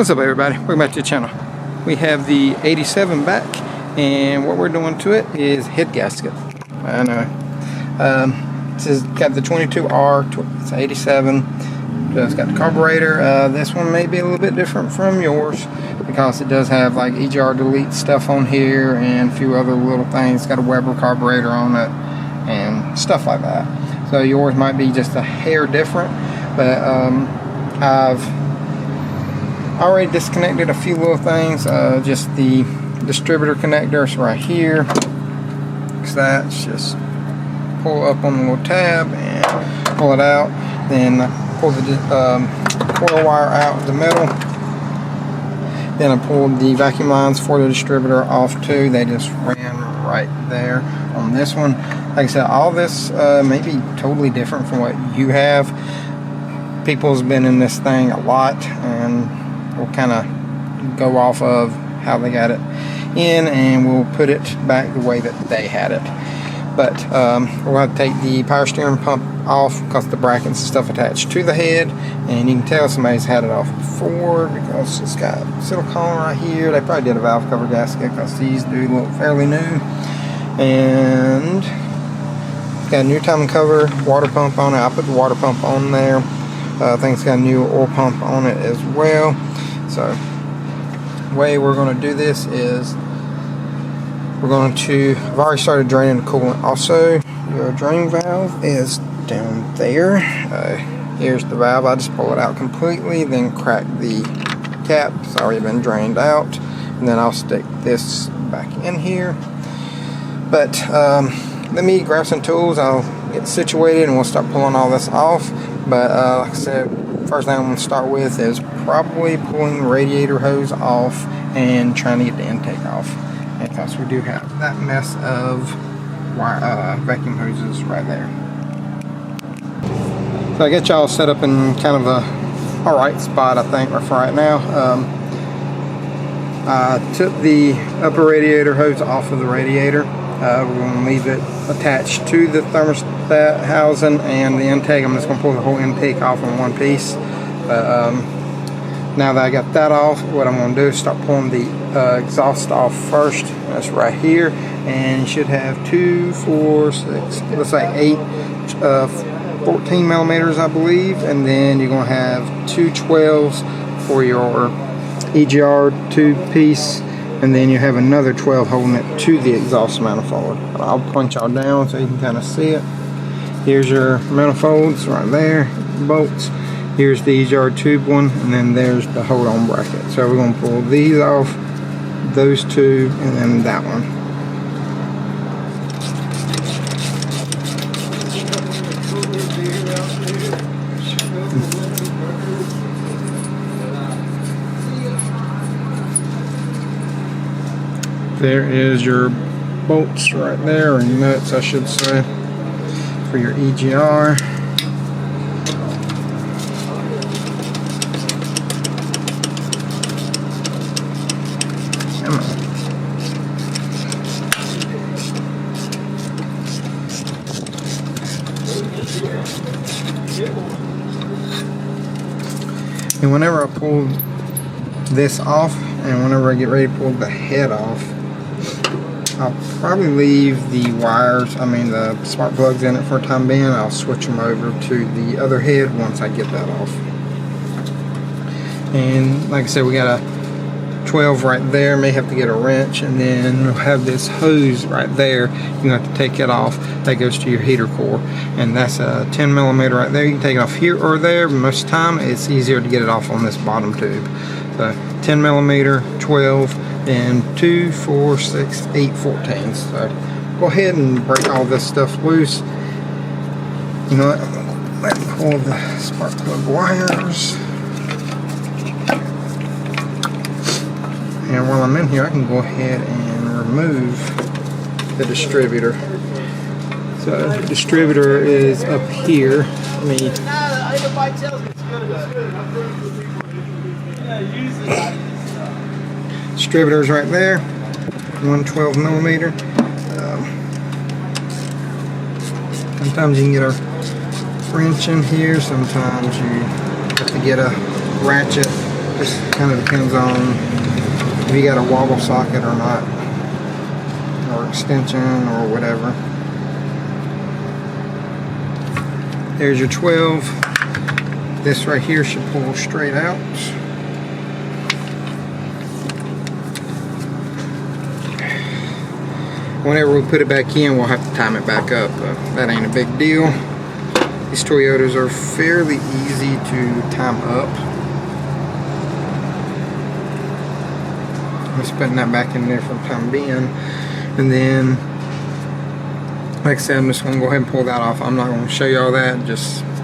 What's up, everybody? Welcome back to the channel. We have the 87 back, and what we're doing to it is head gasket. I know. This has got the 22R, it's 87. It's got the carburetor. This one may be a little bit different from yours because it does have like EGR delete stuff on here and a few other little things. It's got a Weber carburetor on it and stuff like that. So yours might be just a hair different, but I've already disconnected a few little things. Just the distributor connectors right here. So that's just pull up on the little tab and pull it out. Then pull the coil wire out of the middle. Then I pulled the vacuum lines for the distributor off too. They just ran right there on this one. Like I said, all this may be totally different from what you have. People's been in this thing a lot, and we'll kind of go off of how they got it in, and we'll put it back the way that they had it. But we'll have to take the power steering pump off because the brackets and stuff attached to the head, and you can tell somebody's had it off before because it's got silicone right here. They probably did a valve cover gasket because these do look fairly new. And it's got a new timing cover, water pump on it. I put the water pump on there. I think it's got a new oil pump on it as well. So the way we're going to do this is we're going to, I've already started draining the coolant. Also, your drain valve is down there. Here's the valve. I just pull it out completely, then crack the cap. It's already been drained out. And then I'll stick this back in here. But let me grab some tools. I'll get situated and we'll start pulling all this off. But like I said, first thing I'm going to start with is probably pulling the radiator hose off and trying to get the intake off. Because we do have that mess of vacuum hoses right there. So I got y'all set up in kind of a alright spot, I think, for right now. I took the upper radiator hose off of the radiator. We're going to leave it attached to the thermostat housing and the intake. I'm just going to pull the whole intake off in one piece. Now that I got that off, what I'm going to do is start pulling the exhaust off first. That's right here, and you should have 2, 4, 6, let's say 8 14 millimeters, I believe, and then you're going to have 2 12s for your EGR tube piece, and then you have another 12 holding it to the exhaust manifold. I'll point y'all down so you can kind of see it. Here's your manifolds right there, bolts. Here's the EGR tube one, and then there's the hold on bracket. So we're going to pull these off, those two, and then that one. There is your bolts right there, or nuts I should say, for your EGR. And whenever I pull this off, and whenever I get ready to pull the head off, I'll probably leave the wires, the spark plugs in it for a time being. I'll switch them over to the other head once I get that off. And like I said, we got a 12 right there. May have to get a wrench, and then we'll have this hose right there. You're going to have to take it off. That goes to your heater core, and that's a 10 millimeter right there. You can take it off here or there, but most of the time it's easier to get it off on this bottom tube. So 10 millimeter, 12, and 2, 4, 6, 8 14s. So go ahead and break all this stuff loose. You know what? Let me pull the spark plug wires. And while I'm in here, I can go ahead and remove the distributor. So the distributor is up here. Distributor's right there. 112 millimeter. Sometimes you can get a wrench in here. Sometimes you have to get a ratchet Just kind of depends on if you got a wobble socket or not, or extension or whatever. There's your 12. This right here should pull straight out. Whenever we put it back in, we'll have to time it back up, but that ain't a big deal. These Toyotas are fairly easy to time up. I'm just putting that back in there for the time being. And then, like I said, I'm just going to go ahead and pull that off. I'm not going to show you all that,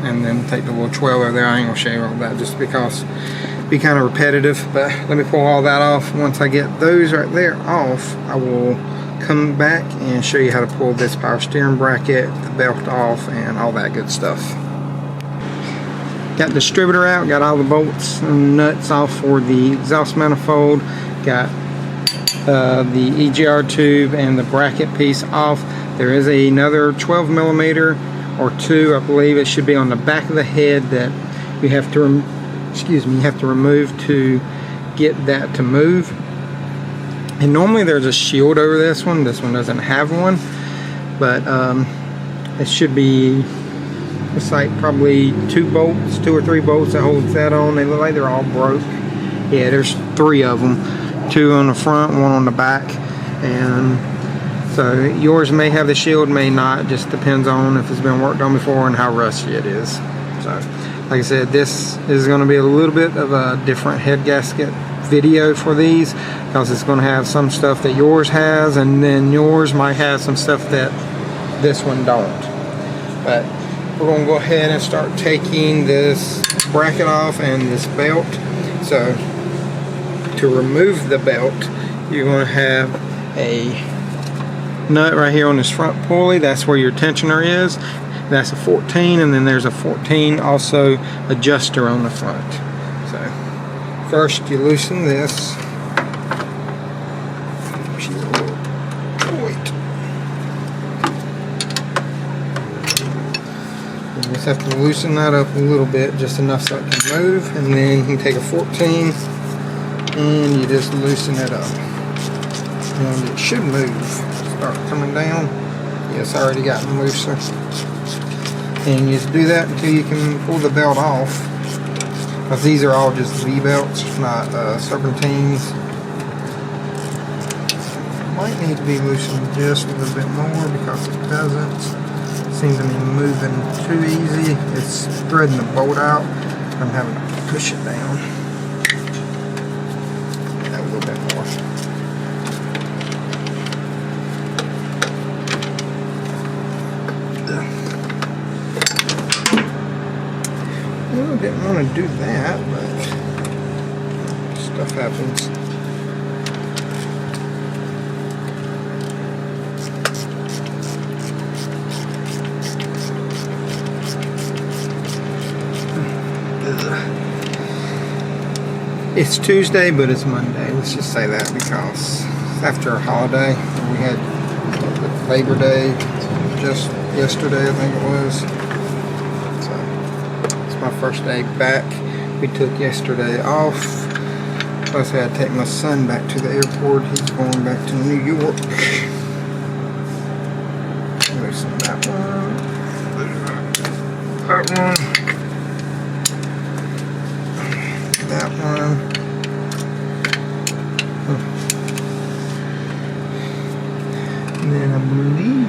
and then take the little 12 over there. I ain't going to show you all that just because it'd be kind of repetitive. But let me pull all that off. Once I get those right there off, I will come back and show you how to pull this power steering bracket, the belt off, and all that good stuff. Got the distributor out, got all the bolts and nuts off for the exhaust manifold, got the EGR tube and the bracket piece off. There is another 12 millimeter or two, I believe it should be on the back of the head that you have to remove to get that to move. And normally there's a shield over this one. This one doesn't have one, but it should be, it's like probably 2 or 3 bolts that holds that on. They look like they're all broke. Yeah, there's 3 of them, 2 on the front, 1 on the back, and so yours may have the shield, may not. Just depends on if it's been worked on before and how rusty it is. So, like I said, this is going to be a little bit of a different head gasket video for these, because it's going to have some stuff that yours has, and then yours might have some stuff that this one don't. But we're going to go ahead and start taking this bracket off and this belt. So to remove the belt, you're going to have a nut right here on this front pulley. That's where your tensioner is. That's a 14, and then there's a 14 also adjuster on the front. So first you loosen this. She's a little tight. You just have to loosen that up a little bit, just enough so it can move, and then you can take a 14 and you just loosen it up. And it should move. Start coming down. Yes, I already got looser. And you just do that until you can pull the belt off. Because these are all just V-belts, not serpentines. Might need to be loosened just a little bit more because it doesn't seem to be moving too easy. It's threading the bolt out. I'm having to push it down. A little bit more. Well, I didn't want to do that, but stuff happens. It's Tuesday, but it's Monday. Let's just say that because it's after a holiday. We had Labor Day just yesterday, I think it was. My first day back. We took yesterday off. Plus I had to take my son back to the airport. He's going back to New York. Loosen that one. That one. That one. And then I believe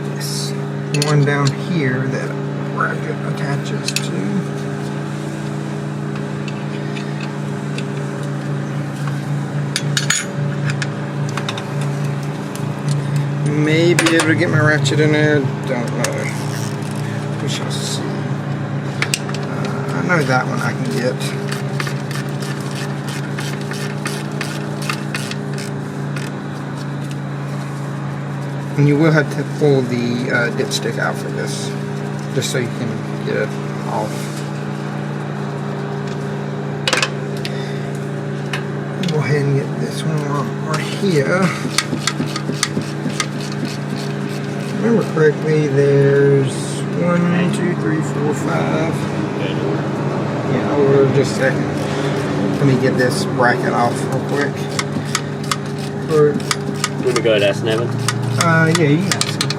there's one down here that bracket attaches to. May be able to get my ratchet in there, don't know. We shall see. I know that one I can get. And you will have to pull the dipstick out for this, just so you can get it off. Go ahead and get this one right here. Remember correctly, there's 1, 2, 3, 4, 5. Yeah, order just a second. Let me get this bracket off real quick. You want to go to ask Nevin? Yeah, you can ask him.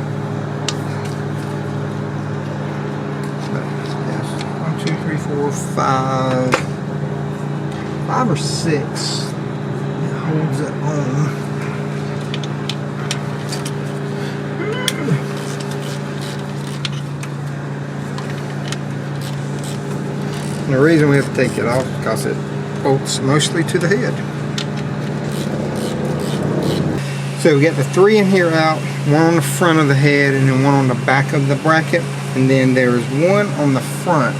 Yes. 1, 2, 3, 4, 5. 5 or 6. It holds it on. And the reason we have to take it off is because it bolts mostly to the head. So we got the 3 in here out, 1 on the front of the head and then 1 on the back of the bracket. And then there's 1 on the front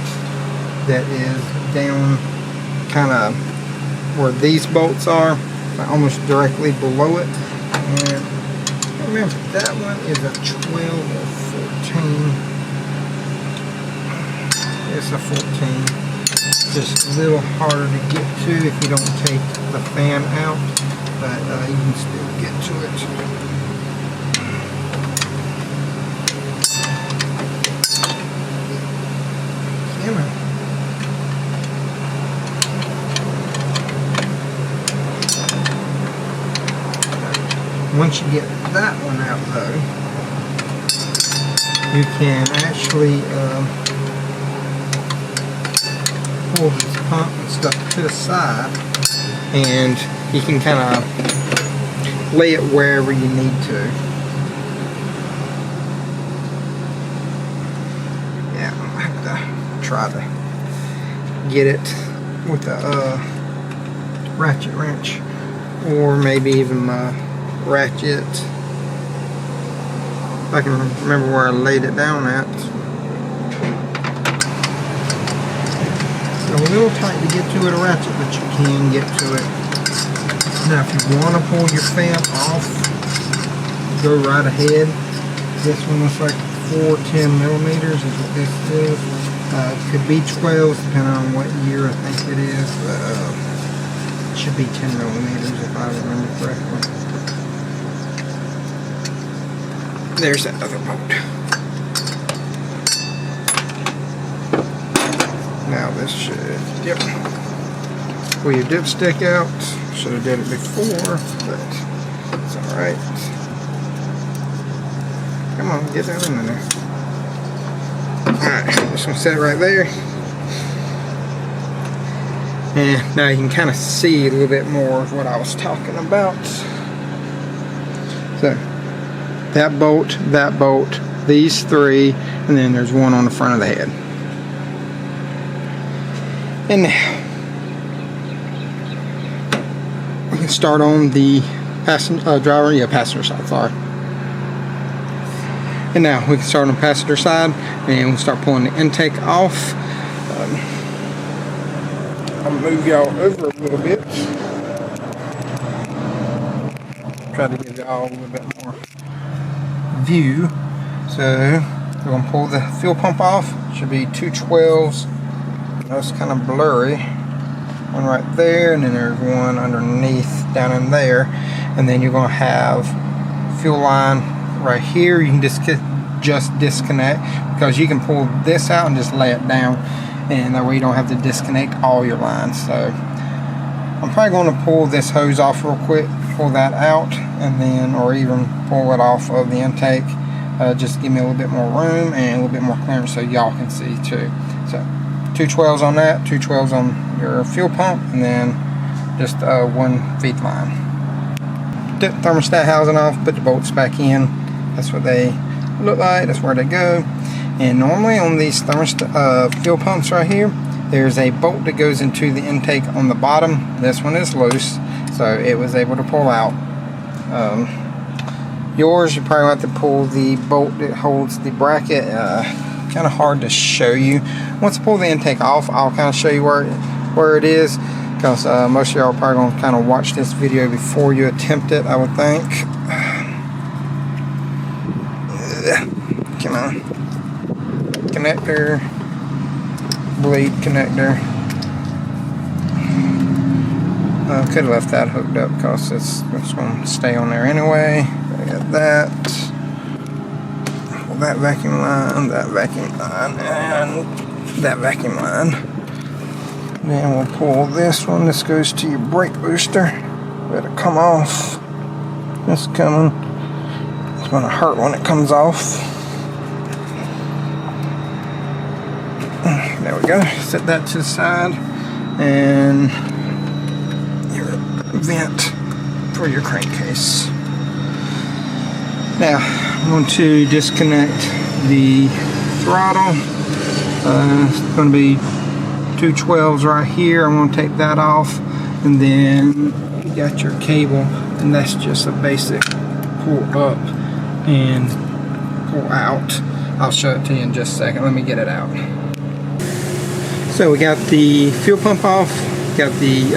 that is down kind of where these bolts are, almost directly below it. And I remember that one is a 12 or 14. It's a 14. Just a little harder to get to if you don't take the fan out, but you can still get to it. Camera. Once you get that one out though, you can actually pull this pump and stuff to the side, and you can kind of lay it wherever you need to. Yeah, I have to try to get it with a ratchet wrench, or maybe even my ratchet. If I can remember where I laid it down at. A little tight to get to it, a ratchet, but you can get to it. Now, if you want to pull your fan off, go right ahead. This one looks like 410 millimeters is what this is. Could be 12 depending on what year I think it is. It should be 10 millimeters if I remember correctly. There's that other bolt. Now this should, yep, pull your dipstick out. Should have did it before, but it's alright. Come on, get that in there. Alright, just gonna set it right there. And now you can kind of see a little bit more of what I was talking about. So, that bolt, these 3, and then there's 1 on the front of the head. And now we can start on the passenger side, sorry. And now we can start on the passenger side and we'll start pulling the intake off. I'll move y'all over a little bit. Try to give y'all a little bit more view. So we're going to pull the fuel pump off. Should be 2 12s. That's kind of blurry. One right there, and then there's one underneath down in there. And then you're going to have fuel line right here. You can just disconnect, because you can pull this out and just lay it down, and that way you don't have to disconnect all your lines. So I'm probably going to pull this hose off real quick, pull that out, and then, or even pull it off of the intake. Just give me a little bit more room and a little bit more clearance so y'all can see too. So 2 12s on that, 2 12s on your fuel pump, and then just 1 feed line. Took the thermostat housing off, put the bolts back in. That's what they look like, that's where they go. And normally on these fuel pumps right here, there's a bolt that goes into the intake on the bottom. This one is loose, so it was able to pull out. Yours, you probably have to pull the bolt that holds the bracket. Kind of hard to show you. Once I pull the intake off, I'll kind of show you where it is, because most of y'all are probably going to kind of watch this video before you attempt it, I would think. Come on. Connector, bleed connector. I could have left that hooked up because it's going to stay on there anyway. I got that. Pull that vacuum line, and that vacuum line. Then we'll pull this one. This goes to your brake booster. Let it come off. It's coming. It's gonna hurt when it comes off. There we go. Set that to the side. And your vent for your crankcase. Now, I'm going to disconnect the throttle. It's going to be 212s right here. I'm going to take that off, and then you got your cable, and that's just a basic pull up and pull out. I'll show it to you in just a second. Let me get it out. So we got the fuel pump off, got the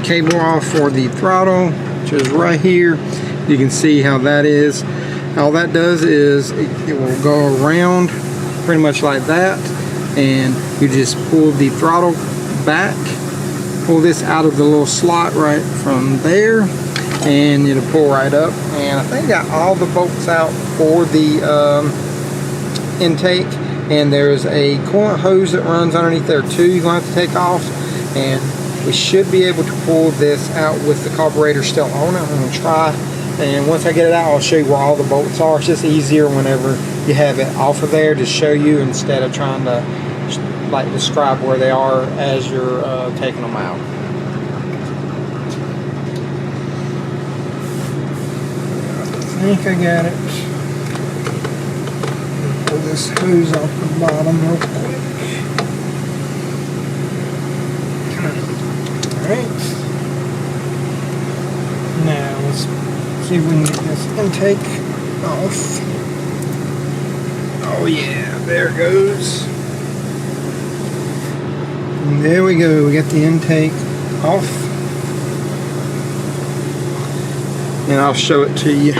cable off for the throttle, which is right here. You can see how that is. All that does is it will go around pretty much like that, and you just pull the throttle back, pull this out of the little slot right from there, and it'll pull right up. And I think I got all the bolts out for the intake, and there's a coolant hose that runs underneath there too. You're going to have to take off, and we should be able to pull this out with the carburetor still on it. I'm going to try, and once I get it out, I'll show you where all the bolts are. It's just easier whenever you have it off of there to show you, instead of trying to like describe where they are as you're taking them out. I think I got it. Pull this hose off the bottom real quick. Alright. Now let's see if we can get this intake off. Oh yeah, there it goes. And there we go, we got the intake off. And I'll show it to you.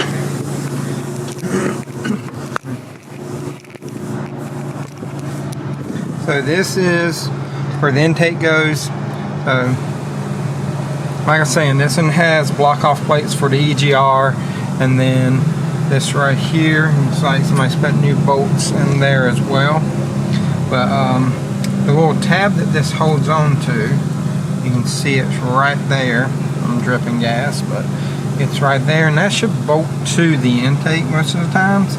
So this is where the intake goes. Like I was saying, this one has block-off plates for the EGR, and then this right here, it's like somebody's put new bolts in there as well. But the little tab that this holds on to, you can see it's right there. I'm dripping gas, but it's right there, and that should bolt to the intake most of the times.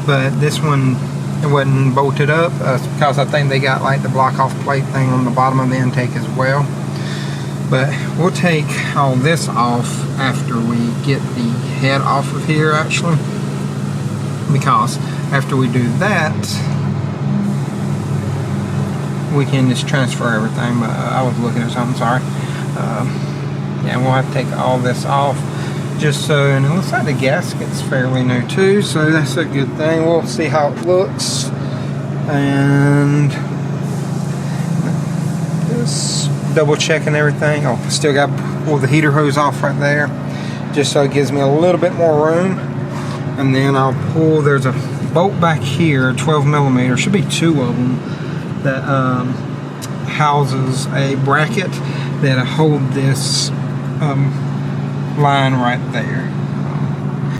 But this one, it wasn't bolted up because I think they got like the block-off plate thing on the bottom of the intake as well. But we'll take all this off after we get the head off of here, actually, because after we do that, we can just transfer everything. But I was looking at something, sorry. Yeah, we'll have to take all this off just so, and it looks like the gasket's fairly new too, so that's a good thing. We'll see how it looks. And just double checking everything. Oh, still got to pull the heater hose off right there, just so it gives me a little bit more room. And then I'll pull, there's a bolt back here, 12mm, should be two of them, that houses a bracket that'll hold this line right there.